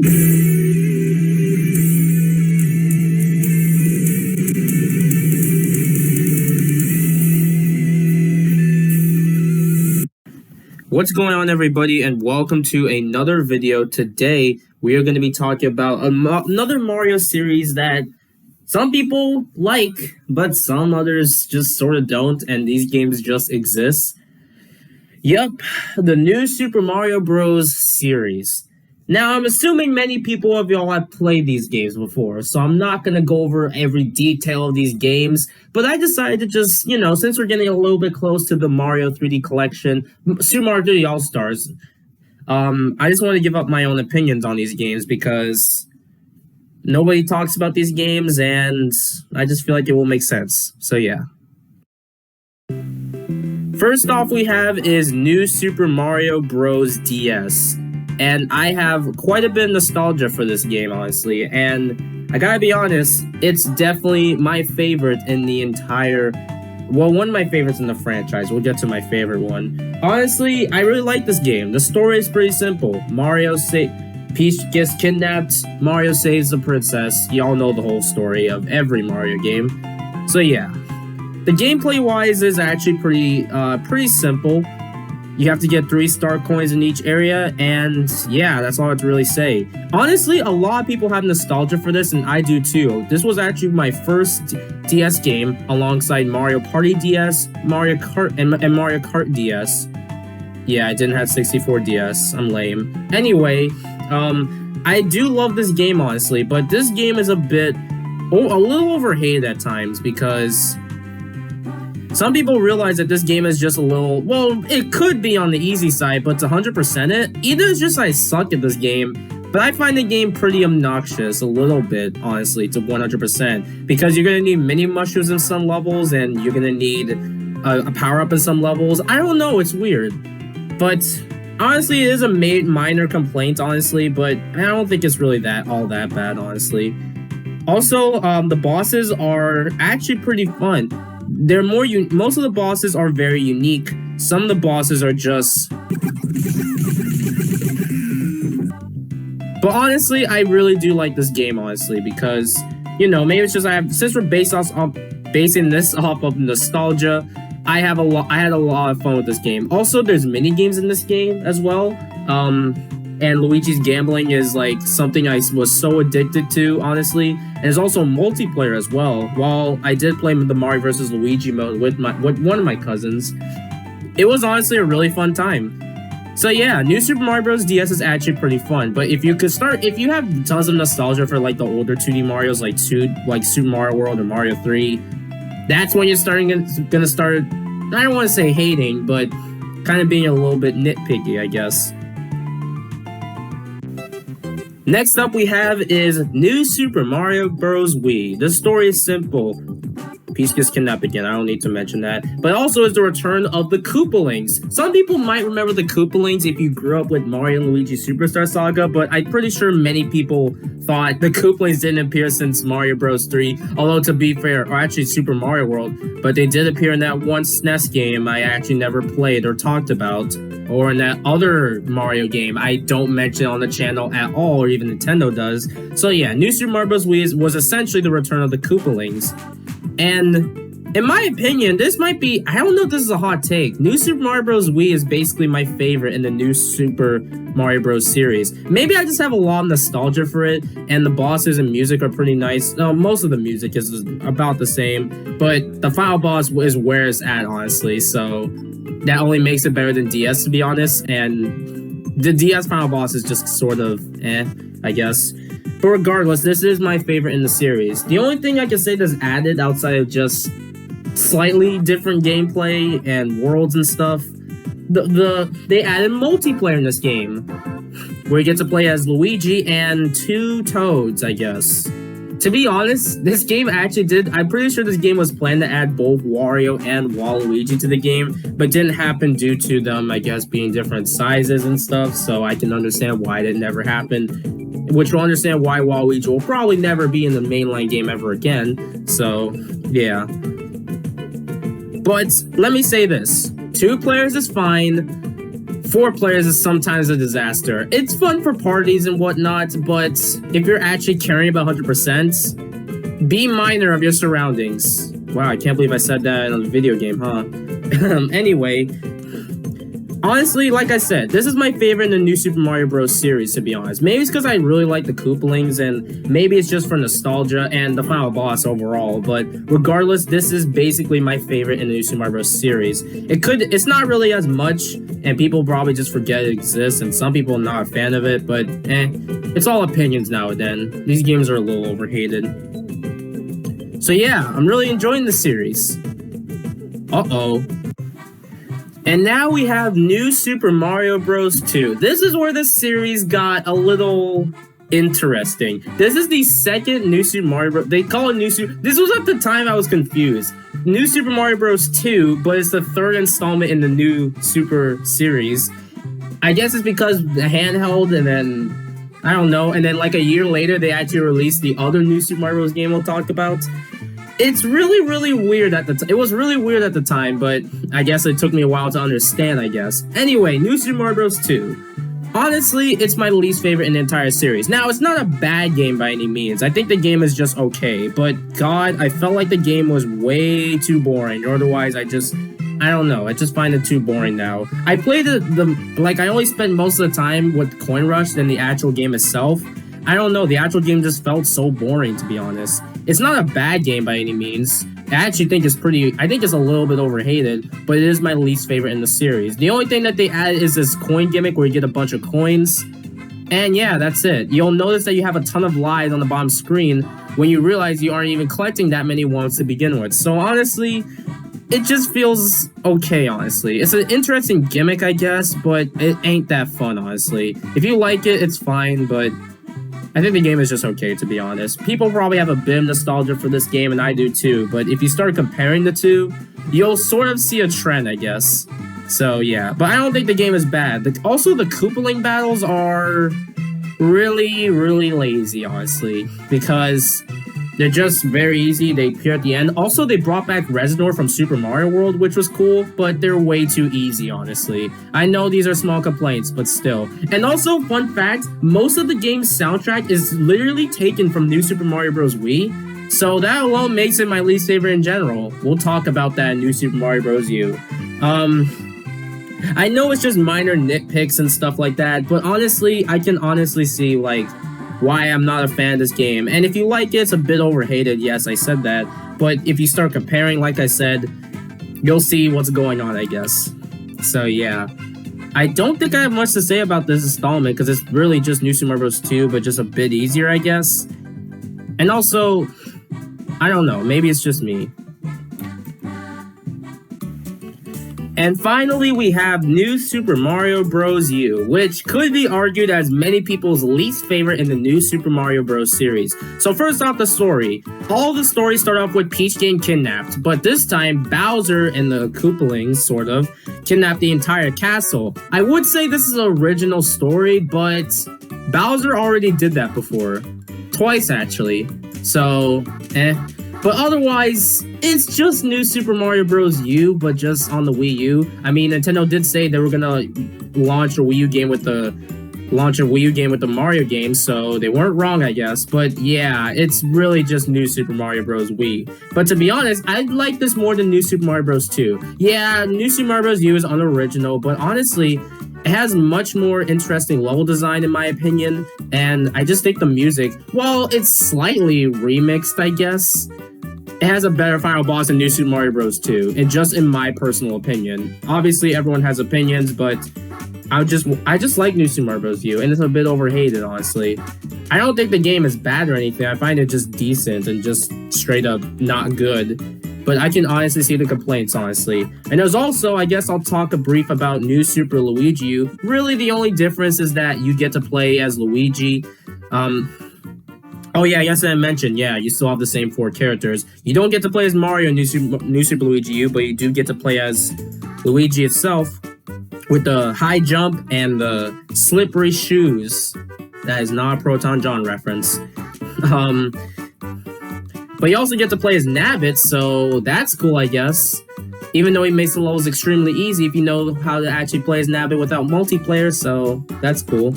What's going on, everybody, and welcome to another video. Today we are going to be talking about another Mario series that some people like, but some others just sort of don't, and these games just exist. Yep, the new Super Mario Bros. Series. Now, I'm assuming many people of y'all have played these games before, so I'm not going to go over every detail of these games, but I decided to just, since we're getting a little bit close to the Mario 3D collection, Super Mario 3D All-Stars, I just want to give up my own opinions on these games because nobody talks about these games, and I just feel like it will make sense. So, yeah. First off we have is New Super Mario Bros. DS. And I have quite a bit of nostalgia for this game, honestly. And I gotta be honest, it's definitely my favorite in the entire... Well, one of my favorites in the franchise. We'll get to my favorite one. Honestly, I really like this game. The story is pretty simple. Peach gets kidnapped, Mario saves the princess. Y'all know the whole story of every Mario game. So yeah. The gameplay-wise is actually pretty simple. You have to get 3 star coins in each area, and yeah, that's all I have to really say. Honestly, a lot of people have nostalgia for this, and I do too. This was actually my first DS game, alongside Mario Party DS, Mario Kart, and Mario Kart DS. Yeah, I didn't have 64 DS. I'm lame. Anyway, I do love this game, honestly, but this game is a little overhated at times because... some people realize that this game is just a little, well, it could be on the easy side, but to 100% it, either it's just I suck at this game, but I find the game pretty obnoxious a little bit, honestly, to 100%, because you're going to need mini mushrooms in some levels, and you're going to need a power-up in some levels. I don't know, it's weird, but honestly, it is a minor complaint, honestly, but I don't think it's really all that bad, honestly. Also, the bosses are actually pretty fun. They're most of the bosses are very unique. Some of the bosses are just... But honestly, I really do like this game, honestly, because, maybe it's just since we're basing this off of nostalgia, I had a lot of fun with this game. Also, there's mini games in this game as well. And Luigi's gambling is like something I was so addicted to, honestly. And there's also multiplayer as well. While I did play the Mario vs. Luigi mode with one of my cousins, it was honestly a really fun time. So yeah, New Super Mario Bros. DS is actually pretty fun. But if you have tons of nostalgia for like the older 2D Marios, like Super Mario World or Mario 3, that's when you're gonna start. I don't want to say hating, but kind of being a little bit nitpicky, I guess. Next up we have is New Super Mario Bros. Wii. The story is simple. Peach gets kidnapped again, I don't need to mention that. But also is the return of the Koopalings. Some people might remember the Koopalings if you grew up with Mario and Luigi Superstar Saga, but I'm pretty sure many people thought the Koopalings didn't appear since Mario Bros. 3, although to be fair, or actually Super Mario World, but they did appear in that one SNES game I actually never played or talked about, or in that other Mario game I don't mention on the channel at all, or even Nintendo does. So yeah, New Super Mario Bros. Wii was essentially the return of the Koopalings. And in my opinion, this might be, I don't know if this is a hot take, New Super Mario Bros. Wii is basically my favorite in the New Super Mario Bros. Series. Maybe I just have a lot of nostalgia for it, and the bosses and music are pretty nice. No, most of the music is about the same, but the final boss is where it's at, honestly, so that only makes it better than DS, to be honest, and the DS final boss is just sort of I guess. But regardless, this is my favorite in the series. The only thing I can say that's added outside of just slightly different gameplay and worlds and stuff, they added multiplayer in this game, where you get to play as Luigi and 2 Toads, I guess. To be honest, this game actually I'm pretty sure this game was planned to add both Wario and Waluigi to the game, but didn't happen due to them, I guess, being different sizes and stuff, so I can understand why it never happened, which will understand why Waluigi will probably never be in the mainline game ever again, so, yeah. But, let me say this, 2 players is fine, 4 players is sometimes a disaster. It's fun for parties and whatnot, but if you're actually caring about 100%, be mindful of your surroundings. Wow, I can't believe I said that in a video game, huh? Anyway, honestly, like I said, this is my favorite in the new Super Mario Bros. Series, to be honest. Maybe it's because I really like the Koopalings, and maybe it's just for nostalgia and the final boss overall, but regardless, this is basically my favorite in the new Super Mario Bros. Series. It's not really as much, and people probably just forget it exists, and some people are not a fan of it, but it's all opinions now and then. These games are a little overhated. So yeah, I'm really enjoying the series. Uh-oh. And now we have New Super Mario Bros. 2. This is where the series got a little interesting. This is the second New Super Mario Bros. They call it New Super... This was at the time I was confused. New Super Mario Bros. 2, but it's the 3rd installment in the New Super series. I guess it's because the handheld, and then... I don't know, and then like a year later, they actually released the other New Super Mario Bros. Game we'll talk about. It's really, really weird at the time. It was really weird at the time, but I guess it took me a while to understand, I guess. Anyway, New Super Mario Bros. 2. Honestly, it's my least favorite in the entire series. Now, it's not a bad game by any means. I think the game is just okay, but God, I felt like the game was way too boring. Or otherwise, I don't know. I just find it too boring now. I played I only spent most of the time with Coin Rush than the actual game itself. I don't know, the actual game just felt so boring, to be honest. It's not a bad game by any means. I actually think it's a little bit overhated, but it is my least favorite in the series. The only thing that they added is this coin gimmick where you get a bunch of coins. And yeah, that's it. You'll notice that you have a ton of lives on the bottom screen when you realize you aren't even collecting that many ones to begin with. So honestly, it just feels okay, honestly. It's an interesting gimmick, I guess, but it ain't that fun, honestly. If you like it, it's fine, but I think the game is just okay, to be honest. People probably have a bit of nostalgia for this game, and I do too, but if you start comparing the two, you'll sort of see a trend, I guess. So yeah, but I don't think the game is bad. Also, the Koopaling battles are really, really lazy, honestly, because they're just very easy. They appear at the end. Also, they brought back Reznor from Super Mario World, which was cool, but they're way too easy, honestly. I know these are small complaints, but still. And also, fun fact, most of the game's soundtrack is literally taken from New Super Mario Bros. Wii, so that alone makes it my least favorite in general. We'll talk about that in New Super Mario Bros. U. I know it's just minor nitpicks and stuff like that, but honestly, I can honestly see, why I'm not a fan of this game. And if you like it, it's a bit overhated. Yes, I said that. But if you start comparing, like I said, you'll see what's going on, I guess. So yeah. I don't think I have much to say about this installment because it's really just New Super Mario Bros. 2, but just a bit easier, I guess. And also, I don't know. Maybe it's just me. And finally, we have New Super Mario Bros. U, which could be argued as many people's least favorite in the New Super Mario Bros. Series. So first off, the story. All the stories start off with Peach getting kidnapped, but this time, Bowser and the Koopalings, sort of, kidnapped the entire castle. I would say this is an original story, but Bowser already did that before. Twice, actually. So, But otherwise, it's just New Super Mario Bros. U, but just on the Wii U. I mean, Nintendo did say they were gonna launch a Wii U game with the Mario game, so they weren't wrong, I guess. But yeah, it's really just New Super Mario Bros. Wii. But to be honest, I like this more than New Super Mario Bros. 2. Yeah, New Super Mario Bros. U is unoriginal, but honestly, it has much more interesting level design in my opinion, and I just think the music, while it's slightly remixed, I guess, it has a better final boss than New Super Mario Bros. 2, and just in my personal opinion. Obviously, everyone has opinions, but I just like New Super Mario Bros. U, and it's a bit overhated, honestly. I don't think the game is bad or anything. I find it just decent and just straight up not good. But I can honestly see the complaints, honestly. And there's also, I guess I'll talk a brief about New Super Luigi U. Really, the only difference is that you get to play as Luigi. Oh yeah, yes, I mentioned, yeah, you still have the same 4 characters. You don't get to play as Mario in New Super Luigi U, but you do get to play as Luigi itself with the high jump and the slippery shoes. That is not a Proton John reference. But you also get to play as Nabbit, so that's cool, I guess. Even though he makes the levels extremely easy if you know how to actually play as Nabbit without multiplayer, so that's cool.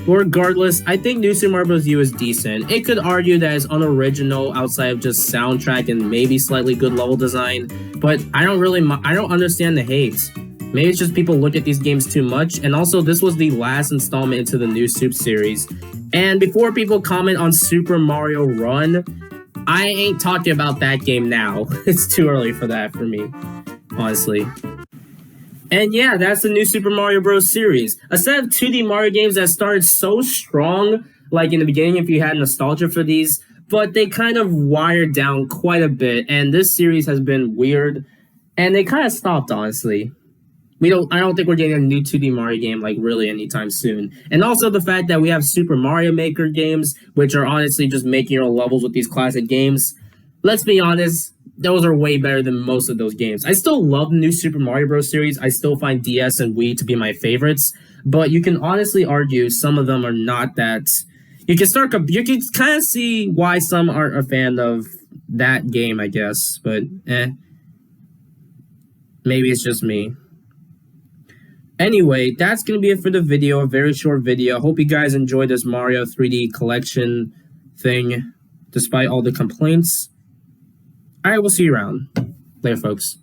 But regardless, I think New Super Mario Bros. U is decent. It could argue that it's unoriginal outside of just soundtrack and maybe slightly good level design, but I don't understand the hate. Maybe it's just people look at these games too much, and also this was the last installment into the new Soup series. And before people comment on Super Mario Run, I ain't talking about that game now. It's too early for that for me, honestly. And yeah, that's the new Super Mario Bros. Series. A set of 2D Mario games that started so strong, like in the beginning if you had nostalgia for these, but they kind of wired down quite a bit, and this series has been weird, and they kind of stopped, honestly. I don't think we're getting a new 2D Mario game like really anytime soon. And also the fact that we have Super Mario Maker games, which are honestly just making your own levels with these classic games. Let's be honest, those are way better than most of those games. I still love the new Super Mario Bros. Series. I still find DS and Wii to be my favorites, but you can honestly argue some of them are not that. You can kind of see why some aren't a fan of that game, I guess, but maybe it's just me. Anyway, that's going to be it for the video, a very short video. Hope you guys enjoyed this Mario 3D collection thing, despite all the complaints. Alright, we'll see you around. Later, folks.